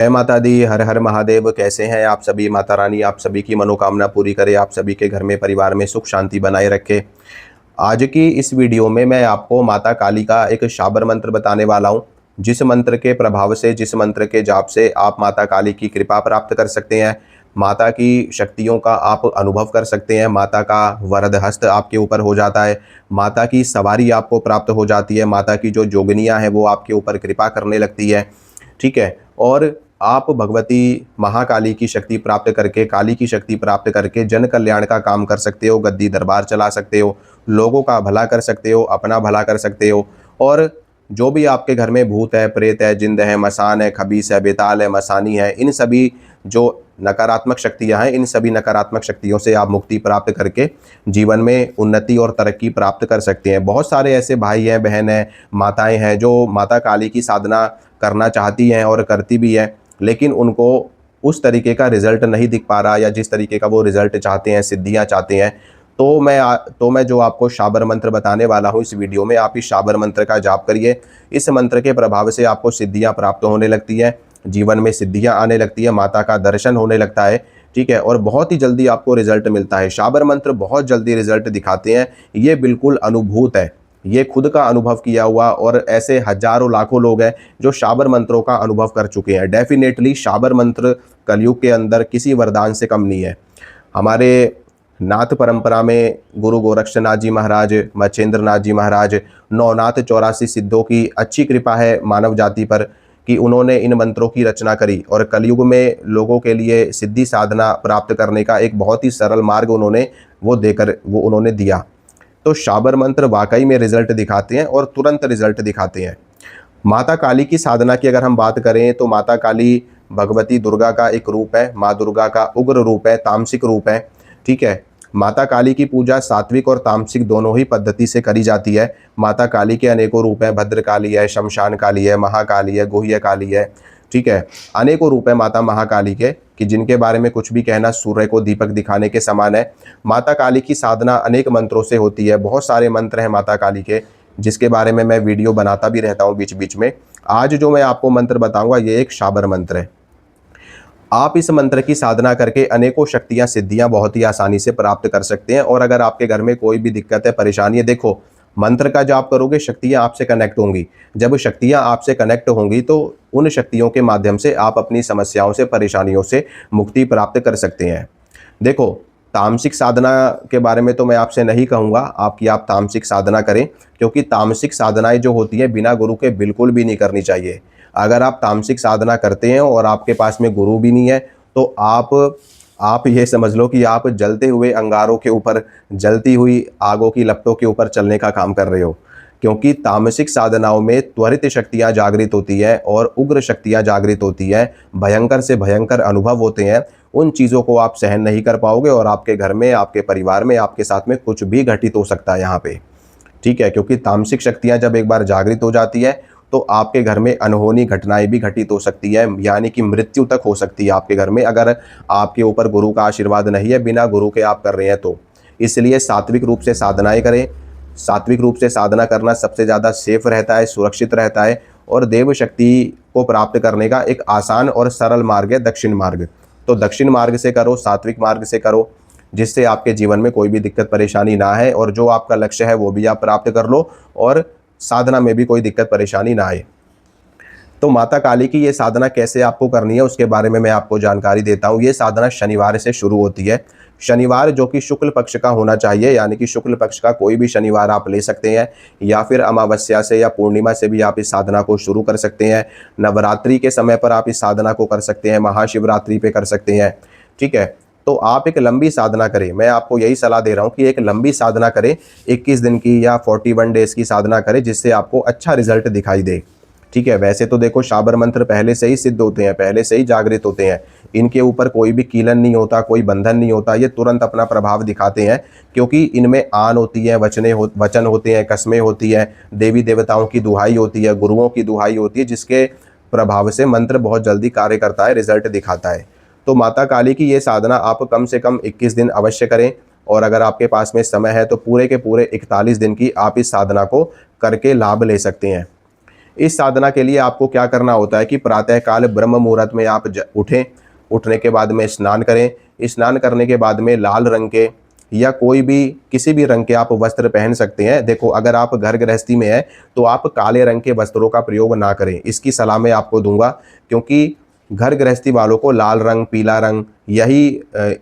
जय माता दी। हर हर महादेव। कैसे हैं आप सभी? माता रानी आप सभी की मनोकामना पूरी करे, आप सभी के घर में परिवार में सुख शांति बनाए रखे। आज की इस वीडियो में मैं आपको माता काली का एक शाबर मंत्र बताने वाला हूं, जिस मंत्र के प्रभाव से, जिस मंत्र के जाप से आप माता काली की कृपा प्राप्त कर सकते हैं, माता की शक्तियों का आप अनुभव कर सकते हैं, माता का वरद हस्त आपके ऊपर हो जाता है, माता की सवारी आपको प्राप्त हो जाती है, माता की जो जोगनियाँ हैं वो आपके ऊपर कृपा करने लगती है। ठीक है। और आप भगवती महाकाली की शक्ति प्राप्त करके, काली की शक्ति प्राप्त करके जन कल्याण का काम कर सकते हो, गद्दी दरबार चला सकते हो, लोगों का भला कर सकते हो, अपना भला कर सकते हो। और जो भी आपके घर में भूत है, प्रेत है, जिंद है, मसान है, खबीस है, बेताल है, मसानी है, इन सभी जो नकारात्मक शक्तियां हैं, इन सभी नकारात्मक शक्तियों से आप मुक्ति प्राप्त करके जीवन में उन्नति और तरक्की प्राप्त कर सकते हैं। बहुत सारे ऐसे भाई हैं, बहन हैं, माताएं हैं जो माता काली की साधना करना चाहती हैं और करती भी हैं, लेकिन उनको उस तरीके का रिजल्ट नहीं दिख पा रहा, या जिस तरीके का वो रिजल्ट चाहते हैं, सिद्धियां चाहते हैं। तो मैं जो आपको शाबर मंत्र बताने वाला हूं इस वीडियो में, आप इस शाबर मंत्र का जाप करिए। इस मंत्र के प्रभाव से आपको सिद्धियां प्राप्त होने लगती हैं, जीवन में सिद्धियां आने लगती है, माता का दर्शन होने लगता है। ठीक है। और बहुत ही जल्दी आपको रिजल्ट मिलता है। शाबर मंत्र बहुत जल्दी रिजल्ट दिखाते हैं, ये बिल्कुल अनुभूत है, ये खुद का अनुभव किया हुआ। और ऐसे हजारों लाखों लोग हैं जो शाबर मंत्रों का अनुभव कर चुके हैं। डेफिनेटली शाबर मंत्र कलयुग के अंदर किसी वरदान से कम नहीं है। हमारे नाथ परंपरा में गुरु गोरक्षनाथ जी महाराज, मच्छेंद्र नाथ जी महाराज, नौनाथ 84 सिद्धों की अच्छी कृपा है मानव जाति पर कि उन्होंने इन मंत्रों की रचना करी, और कलयुग में लोगों के लिए सिद्धि साधना प्राप्त करने का एक बहुत ही सरल मार्ग उन्होंने दिया। तो शाबर मंत्र वाकई में रिजल्ट दिखाते हैं और तुरंत रिजल्ट दिखाते हैं। माता काली की साधना की अगर हम बात करें तो माता काली भगवती दुर्गा का एक रूप है, माँ दुर्गा का उग्र रूप है, तामसिक रूप है। ठीक है। माता काली की पूजा सात्विक और तामसिक दोनों ही पद्धति से करी जाती है। माता काली के अनेकों रूप हैं, भद्र काली है, शमशान काली है, महाकाली है, गुह्य काली है। ठीक है। अनेकों रूप है माता महाकाली के कि जिनके बारे में कुछ भी कहना सूर्य को दीपक दिखाने के समान है। माता काली की साधना अनेक मंत्रों से होती है, बहुत सारे मंत्र हैं माता काली के, जिसके बारे में मैं वीडियो बनाता भी रहता हूँ बीच बीच में। आज जो मैं आपको मंत्र बताऊंगा ये एक शाबर मंत्र है। आप इस मंत्र की साधना करके अनेकों शक्तियां, सिद्धियां बहुत ही आसानी से प्राप्त कर सकते हैं। और अगर आपके घर में कोई भी दिक्कत है, परेशानी है, देखो मंत्र का जाप करोगे, शक्तियां आपसे कनेक्ट होंगी। जब शक्तियां आपसे कनेक्ट होंगी तो उन शक्तियों के माध्यम से आप अपनी समस्याओं से, परेशानियों से मुक्ति प्राप्त कर सकते हैं। देखो, तामसिक साधना के बारे में तो मैं आपसे नहीं कहूँगा आप तामसिक साधना करें, क्योंकि तामसिक साधनाएं जो होती हैं बिना गुरु के बिल्कुल भी नहीं करनी चाहिए। अगर आप तामसिक साधना करते हैं और आपके पास में गुरु भी नहीं है तो आप ये समझ लो कि आप जलते हुए अंगारों के ऊपर, जलती हुई आगों की लपटों के ऊपर चलने का काम कर रहे हो। क्योंकि तामसिक साधनाओं में त्वरित शक्तियां जागृत होती हैं और उग्र शक्तियां जागृत होती हैं, भयंकर से भयंकर अनुभव होते हैं। उन चीज़ों को आप सहन नहीं कर पाओगे और आपके घर में, आपके परिवार में, आपके साथ में कुछ भी घटित हो सकता है यहाँ पे। ठीक है। क्योंकि तामसिक शक्तियाँ जब एक बार जागृत हो जाती है तो आपके घर में अनहोनी घटनाएं भी घटित हो सकती है, यानी कि मृत्यु तक हो सकती है आपके घर में, अगर आपके ऊपर गुरु का आशीर्वाद नहीं है, बिना गुरु के आप कर रहे हैं तो। इसलिए सात्विक रूप से साधनाएं करें। सात्विक रूप से साधना करना सबसे ज़्यादा सेफ रहता है, सुरक्षित रहता है। और देव शक्ति को प्राप्त करने का एक आसान और सरल मार्ग है दक्षिण मार्ग। तो दक्षिण मार्ग से करो, सात्विक मार्ग से करो, जिससे आपके जीवन में कोई भी दिक्कत परेशानी ना है और जो आपका लक्ष्य है वो भी आप प्राप्त कर लो और साधना में भी कोई दिक्कत परेशानी ना आए। तो माता काली की ये साधना कैसे आपको करनी है उसके बारे में मैं आपको जानकारी देता हूँ। ये साधना शनिवार से शुरू होती है। शनिवार जो कि शुक्ल पक्ष का होना चाहिए, यानी कि शुक्ल पक्ष का कोई भी शनिवार आप ले सकते हैं, या फिर अमावस्या से या पूर्णिमा से भी आप इस साधना को शुरू कर सकते हैं। नवरात्रि के समय पर आप इस साधना को कर सकते हैं, महाशिवरात्रि पे कर सकते हैं। ठीक है। तो आप एक लंबी साधना करें, मैं आपको यही सलाह दे रहा हूँ कि एक लंबी साधना करें, 21 दिन की या 41 डेज़ की साधना करें, जिससे आपको अच्छा रिजल्ट दिखाई दे। ठीक है। वैसे तो देखो शाबर मंत्र पहले से ही सिद्ध होते हैं, पहले से ही जागृत होते हैं, इनके ऊपर कोई भी कीलन नहीं होता, कोई बंधन नहीं होता, ये तुरंत अपना प्रभाव दिखाते हैं। क्योंकि इनमें आन होती है, वचन होते हैं, कस्में होती हैं, देवी देवताओं की दुहाई होती है, गुरुओं की दुहाई होती है, जिसके प्रभाव से मंत्र बहुत जल्दी कार्य करता है, रिजल्ट दिखाता है। तो माता काली की ये साधना आप कम से कम 21 दिन अवश्य करें, और अगर आपके पास में समय है तो पूरे के पूरे 41 दिन की आप इस साधना को करके लाभ ले सकते हैं। इस साधना के लिए आपको क्या करना होता है कि प्रातःकाल ब्रह्म मुहूर्त में आप उठें। उठने के बाद में स्नान करें। स्नान करने के बाद में लाल रंग के या कोई भी किसी भी रंग के आप वस्त्र पहन सकते हैं। देखो, अगर आप घर गृहस्थी में हैं तो आप काले रंग के वस्त्रों का प्रयोग ना करें, इसकी सलाह मैं आपको दूंगा। क्योंकि घर गृहस्थी वालों को लाल रंग, पीला रंग,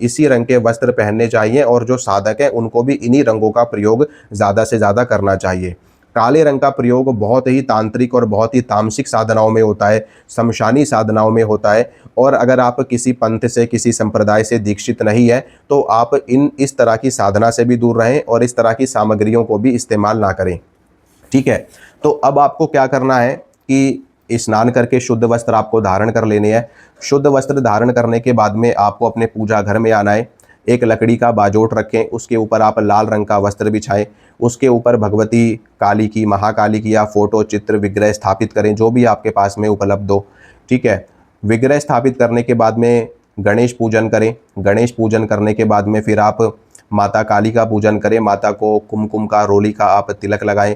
इसी रंग के वस्त्र पहनने चाहिए और जो साधक हैं उनको भी इन्हीं रंगों का प्रयोग ज़्यादा से ज़्यादा करना चाहिए। काले रंग का प्रयोग बहुत ही तांत्रिक और बहुत ही तामसिक साधनाओं में होता है, शमशानी साधनाओं में होता है। और अगर आप किसी पंथ से, किसी संप्रदाय से दीक्षित नहीं है तो आप इस तरह की साधना से भी दूर रहें और इस तरह की सामग्रियों को भी इस्तेमाल ना करें। ठीक है, तो अब आपको क्या करना है कि स्नान करके शुद्ध वस्त्र आपको धारण कर लेने हैं। शुद्ध वस्त्र धारण करने के बाद में आपको अपने पूजा घर में आना है। एक लकड़ी का बाजोट रखें, उसके ऊपर आप लाल रंग का वस्त्र बिछाएं। उसके ऊपर भगवती काली की, महाकाली की या फोटो, चित्र, विग्रह स्थापित करें, जो भी आपके पास में उपलब्ध हो। ठीक है, विग्रह स्थापित करने के बाद में गणेश पूजन करें। गणेश पूजन करने के बाद में फिर आप माता काली का पूजन करें। माता को कुमकुम का, रोली का आप तिलक लगाएं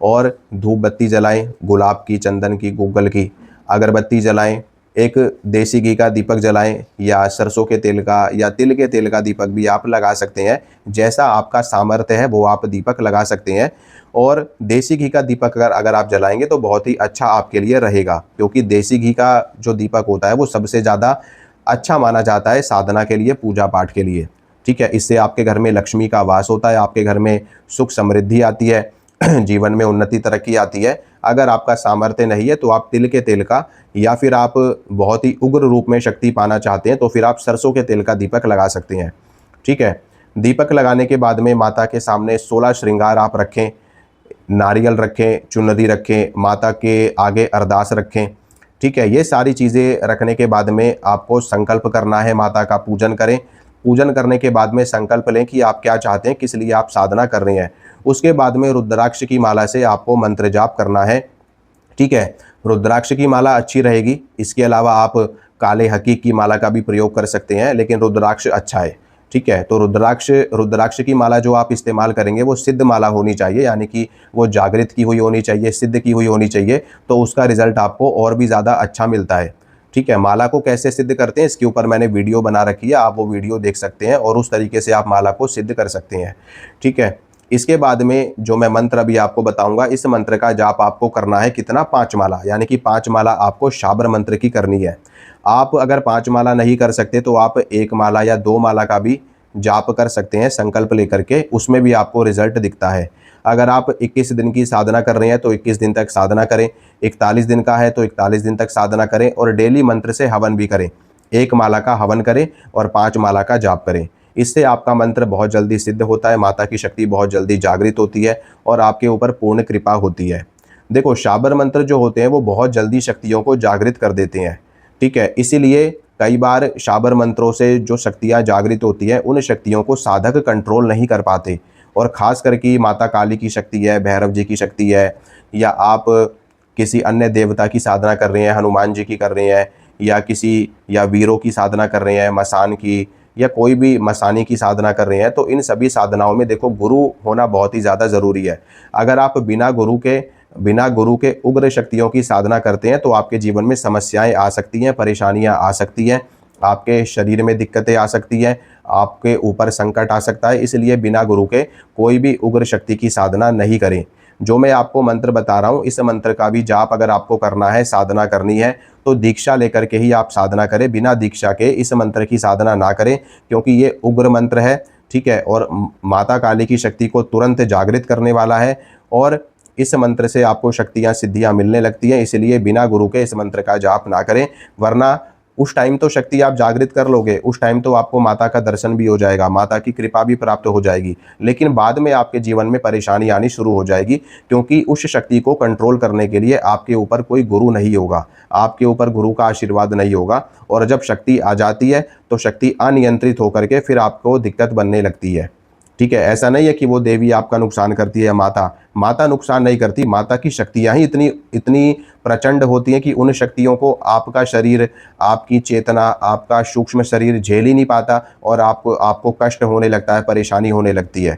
और धूप बत्ती जलाएं, गुलाब की, चंदन की, गूगल की अगरबत्ती जलाएं। एक देसी घी का दीपक जलाएं या सरसों के तेल का या तिल के तेल का दीपक भी आप लगा सकते हैं। जैसा आपका सामर्थ्य है वो आप दीपक लगा सकते हैं। और देसी घी का दीपक अगर आप जलाएंगे तो बहुत ही अच्छा आपके लिए रहेगा, क्योंकि देसी घी का जो दीपक होता है वो सबसे ज़्यादा अच्छा माना जाता है साधना के लिए, पूजा पाठ के लिए। ठीक है, इससे आपके घर में लक्ष्मी का वास होता है, आपके घर में सुख समृद्धि आती है, जीवन में उन्नति तरक्की आती है। अगर आपका सामर्थ्य नहीं है तो आप तिल के तेल का, या फिर आप बहुत ही उग्र रूप में शक्ति पाना चाहते हैं तो फिर आप सरसों के तेल का दीपक लगा सकते हैं। ठीक है, दीपक लगाने के बाद में माता के सामने 16 श्रृंगार आप रखें, नारियल रखें, चुनरी रखें, माता के आगे अरदास रखें। ठीक है, ये सारी चीज़ें रखने के बाद में आपको संकल्प करना है, माता का पूजन करें। पूजन करने के बाद में संकल्प लें कि आप क्या चाहते हैं, किस लिए आप साधना कर रहे हैं। उसके बाद में रुद्राक्ष की माला से आपको मंत्र जाप करना है। ठीक है, रुद्राक्ष की माला अच्छी रहेगी। इसके अलावा आप काले हकीक की माला का भी प्रयोग कर सकते हैं, लेकिन रुद्राक्ष अच्छा है। ठीक है, तो रुद्राक्ष की माला जो आप इस्तेमाल करेंगे वो सिद्ध माला होनी चाहिए, यानी कि वो जागृत की हुई होनी चाहिए, सिद्ध की हुई होनी चाहिए, तो उसका रिजल्ट आपको और भी ज़्यादा अच्छा मिलता है। ठीक है, माला को कैसे सिद्ध करते हैं इसके ऊपर मैंने वीडियो बना रखी है, आप वो वीडियो देख सकते हैं और उस तरीके से आप माला को सिद्ध कर सकते हैं। ठीक है, इसके बाद में जो मैं मंत्र अभी आपको बताऊंगा, इस मंत्र का जाप आपको करना है कितना, 5 माला, यानी कि 5 माला आपको शाबर मंत्र की करनी है। आप अगर 5 माला नहीं कर सकते तो आप 1 माला या 2 माला का भी जाप कर सकते हैं संकल्प लेकर के, उसमें भी आपको रिजल्ट दिखता है। अगर आप 21 दिन की साधना कर रहे हैं तो 21 दिन तक साधना करें, 41 दिन का है तो 41 दिन तक साधना करें और डेली मंत्र से हवन भी करें। 1 माला का हवन करें और 5 माला का जाप करें। इससे आपका मंत्र बहुत जल्दी सिद्ध होता है, माता की शक्ति बहुत जल्दी जागृत होती है और आपके ऊपर पूर्ण कृपा होती है। देखो, शाबर मंत्र जो होते हैं वो बहुत जल्दी शक्तियों को जागृत कर देते हैं। ठीक है, इसीलिए कई बार शाबर मंत्रों से जो शक्तियाँ जागृत होती हैं उन शक्तियों को साधक कंट्रोल नहीं कर पाते। और ख़ास करके माता काली की शक्ति है, भैरव जी की शक्ति है, या आप किसी अन्य देवता की साधना कर रहे हैं, हनुमान जी की कर रहे हैं, या वीरों की साधना कर रहे हैं, मसान की, या कोई भी मसानी की साधना कर रहे हैं, तो इन सभी साधनाओं में देखो गुरु होना बहुत ही ज़्यादा ज़रूरी है। अगर आप बिना गुरु के उग्र शक्तियों की साधना करते हैं तो आपके जीवन में समस्याएं आ सकती हैं, परेशानियां आ सकती हैं, आपके शरीर में दिक्कतें आ सकती हैं, आपके ऊपर संकट आ सकता है। इसलिए बिना गुरु के कोई भी उग्र शक्ति की साधना नहीं करें। जो मैं आपको मंत्र बता रहा हूँ, इस मंत्र का भी जाप अगर आपको करना है, साधना करनी है, तो दीक्षा लेकर के ही आप साधना करें। बिना दीक्षा के इस मंत्र की साधना ना करें, क्योंकि ये उग्र मंत्र है। ठीक है, और माता काली की शक्ति को तुरंत जागृत करने वाला है और इस मंत्र से आपको शक्तियाँ, सिद्धियाँ मिलने लगती हैं। इसलिए बिना गुरु के इस मंत्र का जाप ना करें, वरना उस टाइम तो शक्ति आप जागृत कर लोगे, उस टाइम तो आपको माता का दर्शन भी हो जाएगा, माता की कृपा भी प्राप्त हो जाएगी, लेकिन बाद में आपके जीवन में परेशानी आनी शुरू हो जाएगी, क्योंकि उस शक्ति को कंट्रोल करने के लिए आपके ऊपर कोई गुरु नहीं होगा, आपके ऊपर गुरु का आशीर्वाद नहीं होगा। और जब शक्ति आ जाती है तो शक्ति अनियंत्रित होकर के फिर आपको दिक्कत बनने लगती है। ठीक है, ऐसा नहीं है कि वो देवी आपका नुकसान करती है, माता नुकसान नहीं करती। माता की शक्तियाँ ही इतनी इतनी प्रचंड होती हैं कि उन शक्तियों को आपका शरीर, आपकी चेतना, आपका सूक्ष्म शरीर झेल ही नहीं पाता और आपको कष्ट होने लगता है, परेशानी होने लगती है।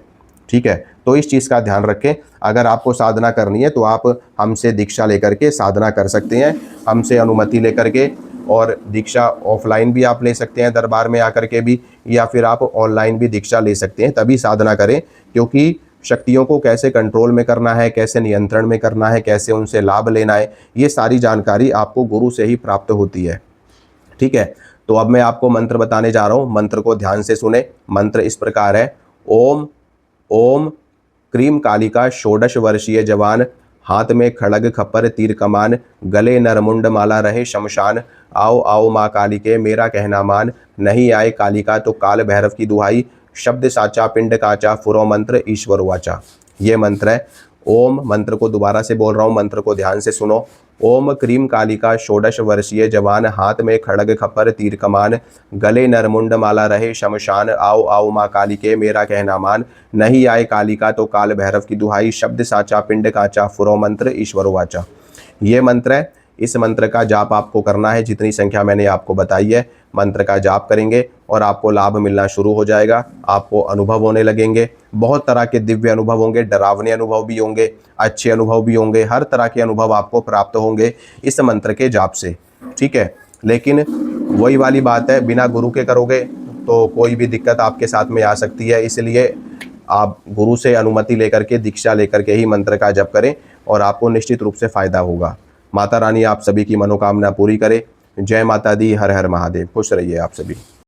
ठीक है, तो इस चीज़ का ध्यान रखें। अगर आपको साधना करनी है तो आप हमसे दीक्षा लेकर के साधना कर सकते हैं, हमसे अनुमति लेकर के। और दीक्षा ऑफलाइन भी आप ले सकते हैं दरबार में आकर के भी, या फिर आप ऑनलाइन भी दीक्षा ले सकते हैं, तभी साधना करें। क्योंकि शक्तियों को कैसे कंट्रोल में करना है, कैसे नियंत्रण में करना है, कैसे उनसे लाभ लेना है, ये सारी जानकारी आपको गुरु से ही प्राप्त होती है। ठीक है, तो अब मैं आपको मंत्र बताने जा रहा हूँ, मंत्र को ध्यान से सुने। मंत्र इस प्रकार है, ओम ओम क्रीम कालिका षोडश वर्षीय जवान, हाथ में खड़ग खप्पर तीर कमान, गले नरमुंड माला रहे शमशान, आओ आओ माँ काली के मेरा कहना मान, नहीं आए कालिका तो काल भैरव की दुहाई, शब्द साचा पिंड काचा फुरो मंत्र ईश्वर वाचा। ये मंत्र है। ओम मंत्र को दोबारा से बोल रहा हूँ, मंत्र को ध्यान से सुनो। ओम क्रीम कालिका षोडश वर्षीय जवान, हाथ में खड़ग खप्पर तीर कमान, गले नरमुंड माला रहे शमशान, आओ आओ माँ काली के मेरा कहना मान, नहीं आए कालिका तो काल भैरव की दुहाई, शब्द साचा पिंड काचा फुरो मंत्र ईश्वर वाचा। ये मंत्र है। इस मंत्र का जाप आपको करना है, जितनी संख्या मैंने आपको बताई है, मंत्र का जाप करेंगे और आपको लाभ मिलना शुरू हो जाएगा। आपको अनुभव होने लगेंगे, बहुत तरह के दिव्य अनुभव होंगे, डरावने अनुभव भी होंगे, अच्छे अनुभव भी होंगे, हर तरह के अनुभव आपको प्राप्त होंगे इस मंत्र के जाप से। ठीक है, लेकिन वही वाली बात है, बिना गुरु के करोगे तो कोई भी दिक्कत आपके साथ में आ सकती है। इसलिए आप गुरु से अनुमति लेकर के, दीक्षा लेकर के ही मंत्र का जप करें और आपको निश्चित रूप से फ़ायदा होगा। माता रानी आप सभी की मनोकामना पूरी करे। जय माता दी, हर हर महादेव। खुश रहिए आप सभी।